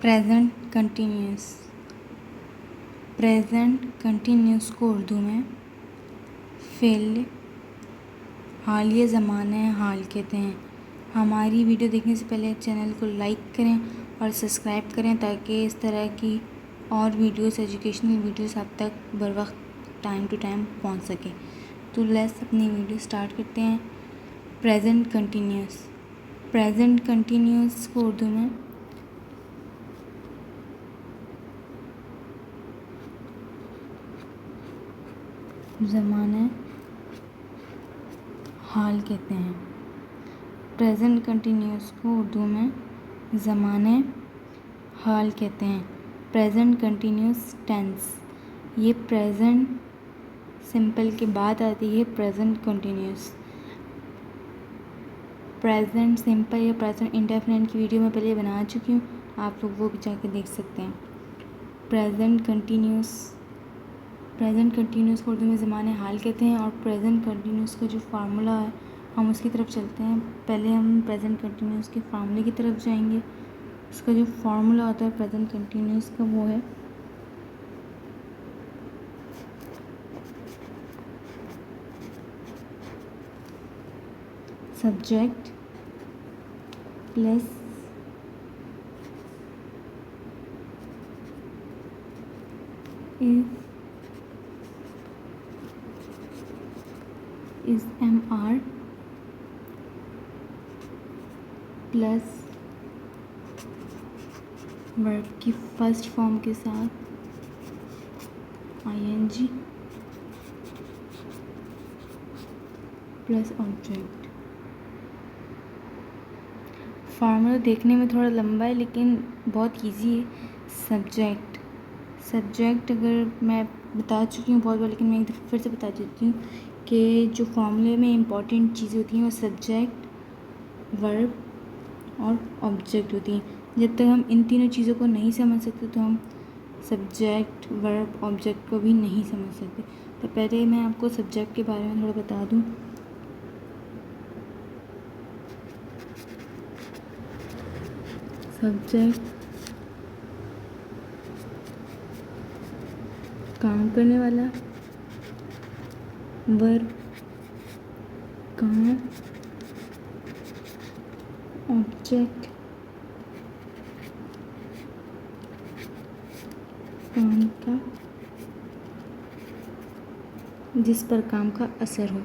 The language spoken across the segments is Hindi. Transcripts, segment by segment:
Present continuous. प्रेजेंट कंटिन्यूस को उर्दू में फ़िल हालिया ज़माना हाल कहते हैं। हमारी वीडियो देखने से पहले चैनल को लाइक करें और सब्सक्राइब करें ताकि इस तरह की और वीडियोस, एजुकेशनल वीडियोस आप तक बर वक्त टाइम टू टाइम पहुंच सके। तो लेट्स अपनी वीडियो स्टार्ट करते हैं। Present continuous. प्रेजेंट कंटिन्यूस को उर्दू में ज़माना हाल कहते हैं। प्रेजेंट कंटिन्यूस को उर्दू में ज़माने हाल कहते हैं। प्रेजेंट कंटिन्यूस टेंस, ये प्रेजेंट सिंपल के बाद आती है प्रेजेंट कंटिन्यूस। प्रेजेंट सिंपल या प्रेजेंट इंडेफिनिट की वीडियो मैं पहले बना चुकी हूँ, आप लोग वो भी जाके देख सकते हैं। प्रेजेंट कंटिन्यूस को उर्दू में ज़माने हाल कहते हैं। और प्रेजेंट कंटिन्यूस का जो फार्मूला है हम उसकी तरफ चलते हैं। पहले हम प्रेजेंट कंटिन्यूस के फार्मूले की तरफ जाएंगे। उसका जो फार्मूला होता है प्रेजेंट कंटिन्यूस का वो है subject plus is MR plus verb की फर्स्ट फॉर्म के साथ ING प्लस ऑब्जेक्ट। फार्मूला देखने में थोड़ा लंबा है लेकिन बहुत इजी है। सब्जेक्ट अगर मैं बता चुकी हूँ बहुत बार, लेकिन मैं एक दफ़ा फिर से बता देती हूँ कि जो फार्मूले में इम्पॉर्टेंट चीज़ें होती हैं वो सब्जेक्ट, वर्ब और ऑब्जेक्ट होती हैं। जब तक हम इन तीनों चीज़ों को नहीं समझ सकते तो हम सब्जेक्ट, वर्ब, ऑब्जेक्ट को भी नहीं समझ सकते। तो पहले मैं आपको सब्जेक्ट के बारे में थोड़ा बता दूँ। सब्जेक्ट काम करने वाला, वर्ब काम, ऑब्जेक्ट काम का जिस पर काम का असर हो।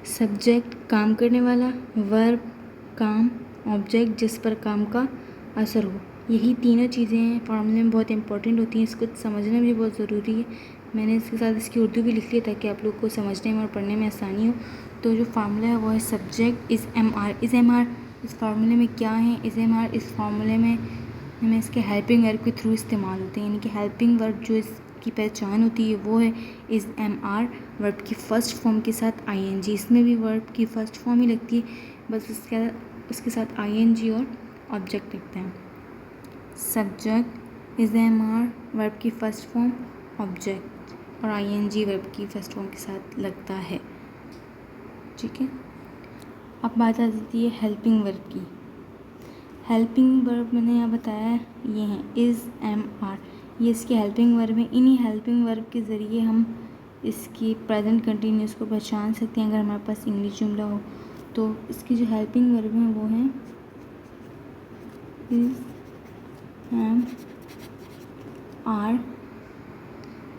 सब्जेक्ट काम करने वाला, वर्ब काम, ऑब्जेक्ट जिस पर काम का असर हो, यही तीनों चीज़ें फार्मूले में बहुत इंपॉर्टेंट होती हैं। इसको समझना भी बहुत ज़रूरी है। मैंने इसके साथ इसकी उर्दू भी लिख ली ताकि आप लोग को समझने में और पढ़ने में आसानी हो। तो जो फार्मूला है वो है सब्जेक्ट इज़ MR। इस फार्मूले में क्या है? इज़ MR इस फार्मूले में हमें इसके हेल्पिंग वर्ब के थ्रू इस्तेमाल होते हैं। यानी कि हेल्पिंग वर्ब जो इसकी पहचान होती है वो है इज़ MR, वर्ब की फ़र्स्ट फॉर्म के साथ ING। इसमें भी वर्ब की फ़र्स्ट फॉर्म ही लगती है, बस उसके साथ ING और ऑब्जेक्ट लगते हैं। सब्जेक्ट इज़ MR, वर्ब की फ़र्स्ट फॉर्म, ऑब्जेक्ट और ING वर्ब की फ़र्स्ट फॉर्म के साथ लगता है। ठीक है, अब बात आ जाती है हेल्पिंग वर्ब की। हेल्पिंग वर्ब मैंने यहाँ बताया ये हैं इज़ MR, ये इसके हेल्पिंग वर्ब हैं। इन्हीं हेल्पिंग वर्ब के ज़रिए हम इसकी प्रेजेंट कंटिन्यूस को पहचान सकते हैं। अगर हमारे पास इंग्लिश जुमला हो तो इसकी जो हेल्पिंग वर्ब हैं वो हैं इज़ MR,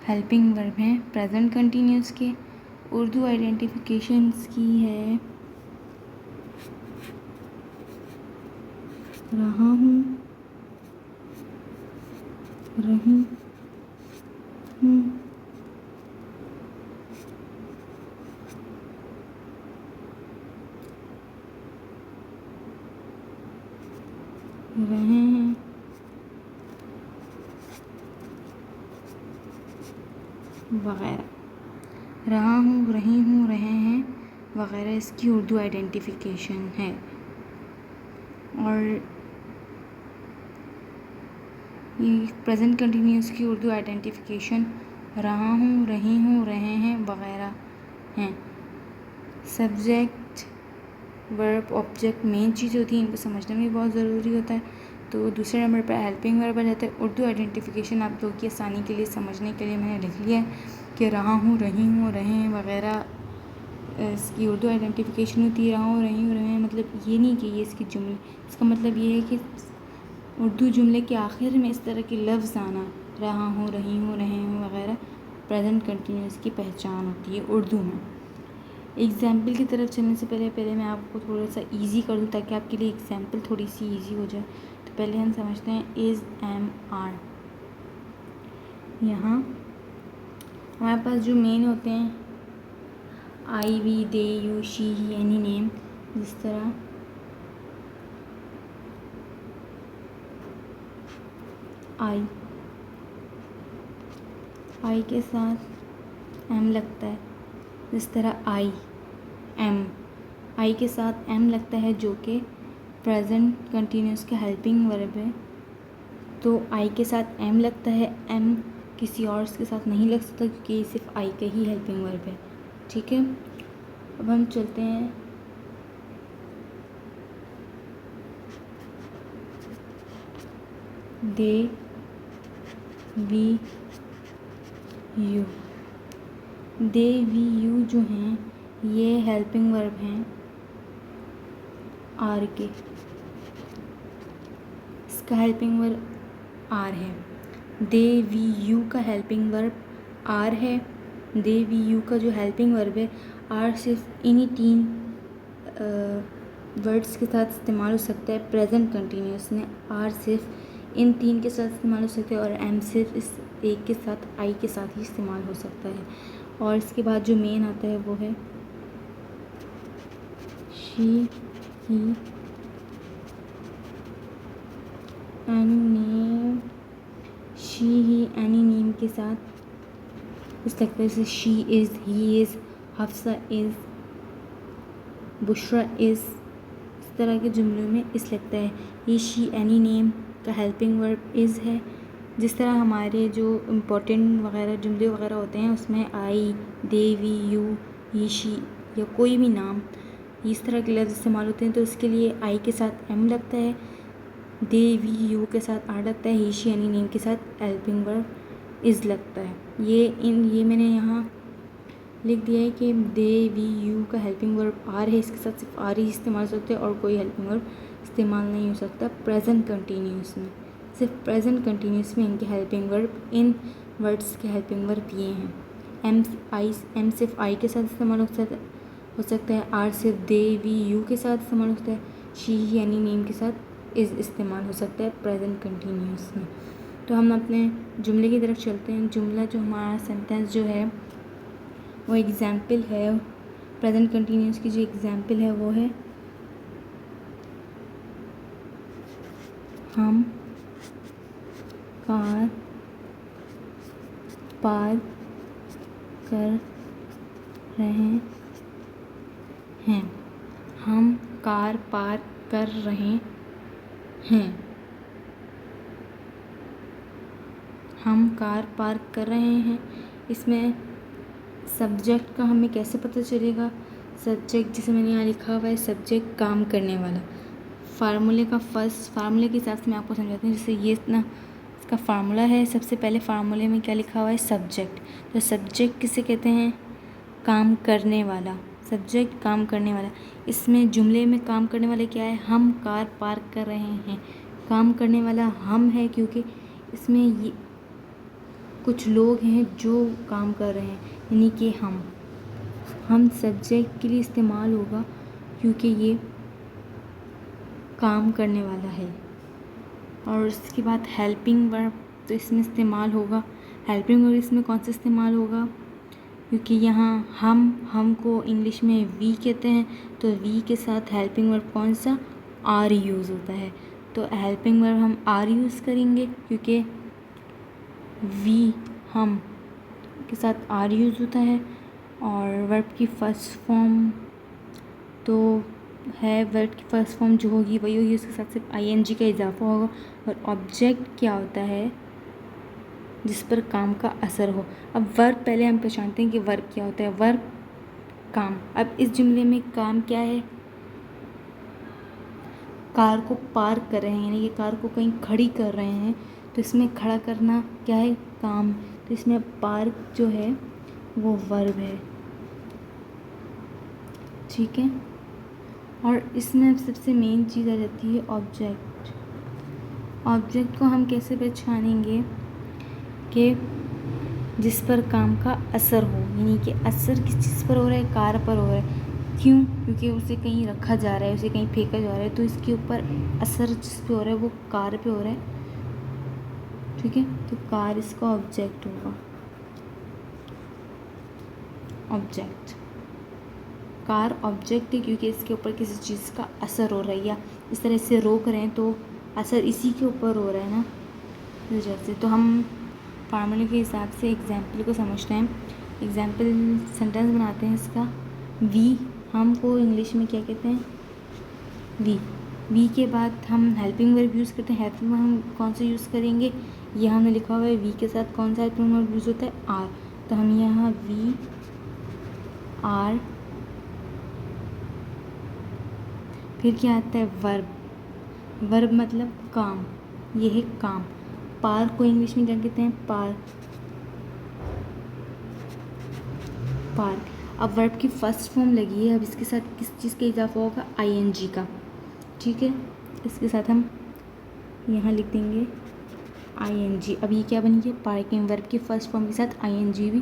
हेल्पिंग वर्ब हैं प्रेजेंट कंटिन्यूस के। उर्दू आइडेंटिफिकेशंस की है रहा हूँ, रही हूँ, रहे हैं, वगैरह। रहा हूँ, रही हूँ, रहे हैं वगैरह इसकी उर्दू आइडेंटिफिकेशन है। और ये प्रेजेंट कंटिन्यूस की उर्दू आइडेंटिफिकेशन रहा हूँ, रही हूँ, रहे हैं वगैरह हैं। सब्जेक्ट, वर्ब, ऑब्जेक्ट मेन चीज़ होती है, इनको समझना भी बहुत ज़रूरी होता है। तो दूसरे नंबर पर हेल्पिंग वर्ब आ जाता है। उर्दू आइडेंटिफिकेशन आप लोगों की आसानी के लिए समझने के लिए मैंने लिख लिया है कि रहा हूँ, रही हूँ, रहें वगैरह इसकी उर्दू आइडेंटिफिकेशन होती है। रहा हूँ, रही हूँ, रहें मतलब ये नहीं कि ये इसकी जुमले, इसका मतलब ये है कि उर्दू जुमले के आखिर में इस तरह के लफ्ज़ आना, रहा हूँ, रही हूँ, रहे हूँ वगैरह प्रेजेंट कंटिन्यूस की पहचान होती है उर्दू में। एग्ज़ाम्पल की तरफ चलने से पहले मैं आपको थोड़ा सा इजी कर दूँ ताकि आपके लिए एग्ज़ाम्पल थोड़ी सी इजी हो जाए। तो पहले हम समझते हैं इज़, एम, आर। यहाँ हमारे पास जो मेन होते हैं I, we, they, you, she, he, any name. जिस तरह आई के साथ एम लगता है, जिस तरह आई के साथ एम लगता है जो कि प्रेजेंट कंटिन्यूस का हेल्पिंग वर्ब है। तो आई के साथ एम लगता है, एम किसी और के साथ नहीं लग सकता क्योंकि ये सिर्फ आई का ही हेल्पिंग वर्ब है। ठीक है, अब हम चलते हैं they, we, you. They, we, you जो हैं ये हेल्पिंग वर्ब हैं आर के। इसका हेल्पिंग वर्ब आर है। दे, वी, यू का हेल्पिंग वर्ब आर है। दे, वी, यू का जो हेल्पिंग वर्ब है आर सिर्फ इन्हीं तीन वर्ड्स के साथ इस्तेमाल हो सकता है प्रेजेंट कंटिन्यूस में। आर सिर्फ इन तीन के साथ इस्तेमाल हो सकता है और एम सिर्फ इस एक के साथ, आई के साथ ही इस्तेमाल हो सकता है। और इसके बाद जो मेन आता है वो है she, he, any name. She, he, any name के साथ इस लगता है जैसे she is, he is, Hafsa is, Bushra is. इस तरह के जुमलों में इस लगता है। ये शी, एनी नेम का हेल्पिंग वर्ब इज़ है। जिस तरह हमारे जो इम्पोर्टेंट वगैरह जुमले वगैरह होते हैं उसमें आई, दे, वी, यू, ही, शी या कोई भी नाम इस तरह के लफ्ज़ इस्तेमाल होते हैं तो उसके लिए आई के साथ एम लगता है, दे, वी, यू के साथ आर लगता है, ही, शी, एनी नेम के साथ हेल्पिंग वर्ब इज़ लगता है। ये मैंने यहाँ लिख दिया है कि दे, वी, यू का हेल्पिंग वर्ब आर है, इसके साथ सिर्फ आर ही इस्तेमाल हो सकते हैं और कोई हेल्पिंग वर्ब इस्तेमाल नहीं हो सकता प्रेजेंट कंटिन्यूस में। सिर्फ प्रेजेंट कंटिन्यूस में इनके हेल्पिंग वर्ब, इन वर्ड्स के हेल्पिंग वर्ब ये हैं। एम सिर्फ आई के साथ इस्तेमाल हो सकता है। आर सिर्फ दे, वी, यू के साथ इस्तेमाल हो सकता है। शी, यानी नेम के साथ इज़ इस्तेमाल हो सकता है प्रेजेंट कंटिन्यूस में। तो हम अपने जुमले की तरफ चलते हैं। जुमला जो हमारा सेंटेंस जो है वो एग्ज़ाम्पल है, प्रेजेंट कंटिन्यूस की जो एग्ज़ाम्पल है वो है हम कार पार कर रहे हैं। हम कार पार कर रहे हैं। हम कार पार्क कर रहे हैं। इसमें सब्जेक्ट का हमें कैसे पता चलेगा? सब्जेक्ट जिसे मैंने यहाँ लिखा हुआ है सब्जेक्ट काम करने वाला। फार्मूले के हिसाब से मैं आपको समझाती हूँ। जैसे ये इतना इसका फार्मूला है। सबसे पहले फार्मूले में क्या लिखा हुआ है? सब्जेक्ट। तो सब्जेक्ट किसे कहते हैं? काम करने वाला। सब्जेक्ट काम करने वाला। इसमें जुमले में काम करने वाला क्या है? हम कार पार्क कर रहे हैं। काम करने वाला हम है क्योंकि इसमें ये कुछ लोग हैं जो काम कर रहे हैं, यानी कि हम सब्जेक्ट के लिए इस्तेमाल होगा क्योंकि ये काम करने वाला है। और उसके बाद हेल्पिंग वर्ब तो इसमें इस्तेमाल होगा। हेल्पिंग वर्ब इसमें कौन सा इस्तेमाल होगा? क्योंकि यहाँ हमको इंग्लिश में वी कहते हैं तो वी के साथ हेल्पिंग वर्ब कौन सा? आर यूज़ होता है। तो हेल्पिंग वर्ब हम आर यूज़ करेंगे क्योंकि वी हम के साथ आर यूज़ होता है। और वर्ब की फ़र्स्ट फॉर्म तो है, वर्ब की फ़र्स्ट फॉर्म जो होगी वही होगी, उसके साथ सिर्फ आईएनजी का इजाफा होगा। और ऑब्जेक्ट क्या होता है? जिस पर काम का असर हो। अब वर्ब पहले हम पहचानते हैं कि वर्ब क्या होता है। वर्ब काम। अब इस जुमले में काम क्या है? कार को पार्क कर रहे हैं, यानी कि कार को कहीं खड़ी कर रहे हैं, तो इसमें खड़ा करना क्या है, काम। तो इसमें पार्क जो है वो वर्ब है, ठीक है। और इसमें सबसे मेन चीज़ आ जाती है ऑब्जेक्ट। ऑब्जेक्ट को हम कैसे पहचानेंगे कि जिस पर काम का असर हो, यानी कि असर किस चीज़ पर हो रहा है, कार पर हो रहा है। क्यों? क्योंकि उसे कहीं रखा जा रहा है, उसे कहीं फेंका जा रहा है, तो इसके ऊपर असर जिस पे हो रहा है वो कार पे हो रहा है, ठीक है। तो कार इसका ऑब्जेक्ट होगा, ऑब्जेक्ट। कार ऑब्जेक्ट है क्योंकि इसके ऊपर किसी चीज़ का असर हो रहा है, या इस तरह से रोक रहे हैं तो असर इसी के ऊपर हो रहा है ना, इस वजह से। तो हम फार्मूले के हिसाब से एग्जाम्पल को समझते हैं। एग्जाम्पल सेंटेंस बनाते हैं इसका। वी हमको इंग्लिश में क्या कहते हैं, वी के बाद हम हेल्पिंग वर्ब यूज़ करते हैं। हेल्पिंग वर्ब हम कौन सा यूज़ करेंगे, ये हमने लिखा हुआ है वी के साथ कौन सा हेल्पिंग वर्ब यूज़ होता है, आर। तो हम यहाँ वी आर, फिर क्या आता है वर्ब। वर्ब मतलब काम, ये है काम। पार्क को इंग्लिश में क्या कहते हैं, पार्क। अब वर्ब की फर्स्ट फॉर्म लगी है, अब इसके साथ किस चीज़ का इजाफा होगा, आईएनजी का, ठीक है। इसके साथ हम यहाँ लिख देंगे आईएनजी। अब ये क्या बनी है, पार्किंग। वर्ब की फर्स्ट फॉर्म के साथ आईएनजी भी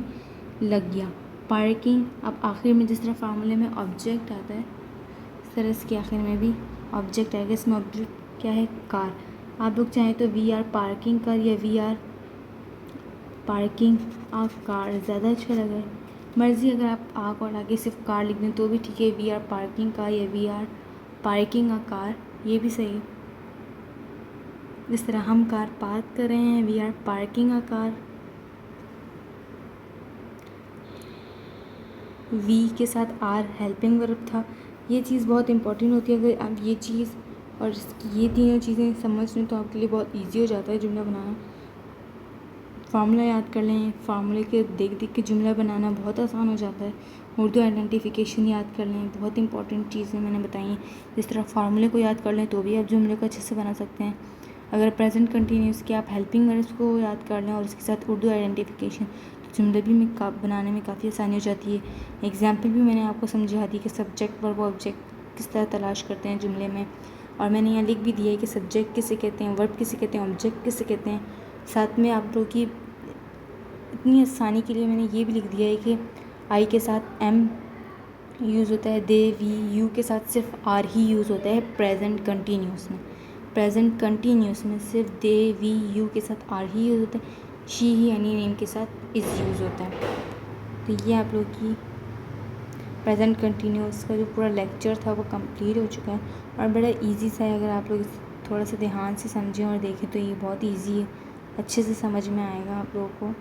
लग गया, पार्किंग। अब आखिर में जिस तरह फार्मूले में ऑब्जेक्ट आता है, इस तरह इसके आखिर में भी ऑब्जेक्ट आएगा। इसमें ऑब्जेक्ट क्या है, कार। आप लोग चाहें तो वी आर पार्किंग कार या we are parking a car ज़्यादा अच्छा लगा, मर्ज़ी। अगर आप आ को हटा के सिर्फ कार लिख दें तो भी ठीक है, वी आर पार्किंग कार या we are parking a car, ये भी सही है। इस तरह हम कार पार्क कर रहे हैं, we are parking a car. We के साथ आर हेल्पिंग वर्ब था। ये चीज़ बहुत इंपॉर्टेंट होती है। अगर आप ये चीज़ और ये तीनों चीज़ें समझ लें तो आपके लिए बहुत इजी हो जाता है जुमला बनाना। फार्मूला याद कर लें, फार्मूले के देख देख के जुमला बनाना बहुत आसान हो जाता है। उर्दू आइडेंटिफिकेशन याद कर लें, बहुत इंपॉर्टेंट चीज़ें मैंने बताई हैं। जिस तरह फार्मूले को याद कर लें तो भी आप जुमले को अच्छे से बना सकते हैं। अगर प्रेजेंट कंटिन्यूस के आप हेल्पिंग वर्ब्स को याद कर लें और उसके साथ उर्दू आइडेंटिफिकेशन, तो जुमले भी बनाने में काफ़ी आसानी हो जाती है। एग्जाम्पल भी मैंने आपको समझा दी कि सब्जेक्ट वर्ब ऑब्जेक्ट किस तरह तलाश करते हैं जुमले में, और मैंने यहाँ लिख भी दिया है कि सब्जेक्ट किसे कहते हैं, वर्ब किसे कहते हैं, ऑब्जेक्ट किसे कहते हैं। साथ में आप लोग की इतनी आसानी के लिए मैंने ये भी लिख दिया है कि आई के साथ एम यूज़ होता है, दे वी, यू के साथ सिर्फ आर ही यूज़ होता है प्रेजेंट कंटिन्यूस में। प्रेजेंट कंटिन्यूस में सिर्फ दे वी यू के साथ आर ही यूज़ होता है, शी ही एनी नेम के साथ इज़ यूज़ होता है। तो ये आप लोग की प्रेजेंट कंटिन्यूस का जो पूरा लेक्चर था वो कंप्लीट हो चुका है, और बड़ा इजी सा है। अगर आप लोग थोड़ा सा ध्यान से समझें और देखें तो ये बहुत इजी है, अच्छे से समझ में आएगा आप लोगों को।